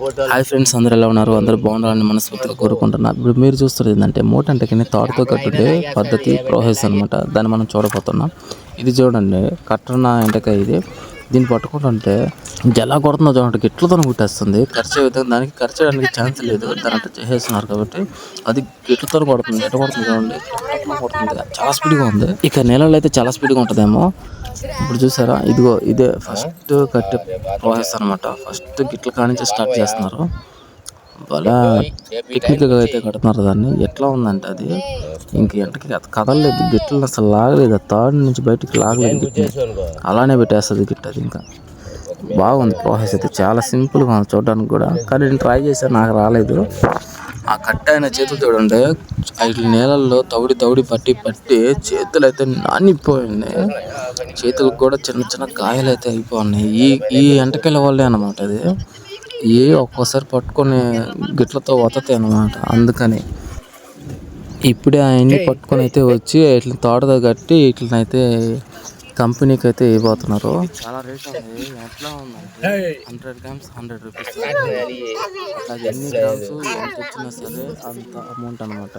Hi friends, అందరూ ఎలా ఉన్నారు? అందరూ బాగుండాలని మనస్ఫూర్తిగా కోరుకుంటున్నా. ఇప్పుడు మీరు చూస్తున్నది ఏంటంటే మూట అంటే తాడుతో కట్టుండే పద్ధతి ప్రాసెస్ అనమాట. దాన్ని మనం చూడబోతున్నాం. ఇది చూడండి, కట్టన ఎంటకాయ ఇది. దీన్ని పట్టుకుంటుంటే ఎలా కొడుతుందో చూడండి, గిట్లతో కుట్టేస్తుంది. ఖర్చు విధంగా దానికి ఖర్చు చేయడానికి ఛాన్స్ లేదు. దాని అంటే చేసేస్తున్నారు కాబట్టి అది గిట్లతో కొడుతుంది. ఎట్ట కొడుతుంది చూడండి, కొడుతుంది. చాలా స్పీడ్గా ఉంది. ఇక నీళ్ళలో అయితే చాలా స్పీడ్గా ఉంటుందేమో. ఇప్పుడు చూసారా, ఇదిగో ఇదే ఫస్ట్ కట్టే ప్రాసెస్ అనమాట. ఫస్ట్ గిట్ల కానించి స్టార్ట్ చేస్తున్నారు. అలా టెక్నిక్గా అయితే కడుతున్నారు దాన్ని. ఎట్లా ఉందంటే అది ఇంక ఎంటకి కదలలేదు, గిట్లని అసలు లాగలేదు. తాడు నుంచి బయటికి లాగలేదు గిట్ని, అలానే పెట్టేస్తుంది గిట్. అది ఇంకా బాగుంది ప్రాసెస్ అయితే, చాలా సింపుల్గా ఉంది చూడడానికి కూడా. కానీ నేను ట్రై చేశాను, నాకు రాలేదు. ఆ కట్ట అయిన చేతులు చూడండి, ఇట్లా నీళ్ళల్లో తౌడి పట్టి చేతులు అయితే నానిపోయింది. చేతులకు కూడా చిన్న చిన్న గాయాలు అయితే అయిపోయినాయి. ఈ ఎంటకాయల వల్లే అనమాట. అది ఒక్కోసారి పట్టుకొని గిట్లతో వతతాయి అనమాట. అందుకని ఇప్పుడే అవన్నీ పట్టుకొని అయితే వచ్చి ఇట్లా తాడుతో కట్టి ఇట్లనైతే కంపెనీకి అయితే ఇవ్వబోతున్నారు. చాలా రేట్ ఉంది. ఎట్లా ఉందంటే 100 grams 100 rupees. అది ఎన్ని గ్రామ్స్ ఎంత వచ్చినా సరే అంత అమౌంట్ అనమాట.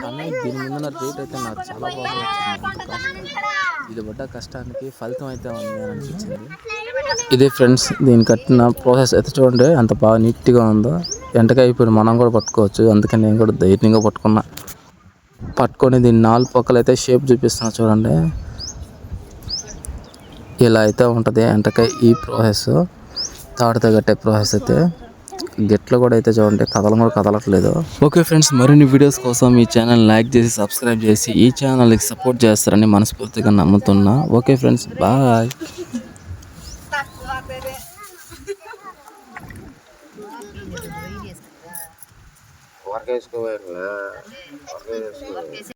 కానీ దీని మీద రేట్ అయితే నాకు చాలా బాగా వచ్చింది. ఇది పడ్డ కష్టానికి ఫలితం అయితే ఉంది అని అనిపించింది. ఇదే ఫ్రెండ్స్, దీన్ని కట్టిన ప్రాసెస్ అయితే చూడండి ఎంత బాగా నీట్గా ఉందో. ఎంటకాయ ఇప్పుడు మనం కూడా పట్టుకోవచ్చు. అందుకని నేను కూడా ధైర్యంగా పట్టుకొని దీన్ని 4 పక్కలు అయితే షేప్ చూపిస్తున్నా చూడండి. ఇలా అయితే ఉంటుంది ఎంటకాయ ఈ ప్రాసెస్. తాడుతో కట్టే ప్రాసెస్ అయితే గెట్లు కూడా అయితే చూడండి, కదలట్లేదు. ఓకే ఫ్రెండ్స్, మరిన్ని వీడియోస్ కోసం ఈ ఛానల్ లైక్ చేసి సబ్స్క్రైబ్ చేసి ఈ ఛానల్కి సపోర్ట్ చేస్తారని మనస్ఫూర్తిగా నమ్ముతున్నా. Okay friends, bye.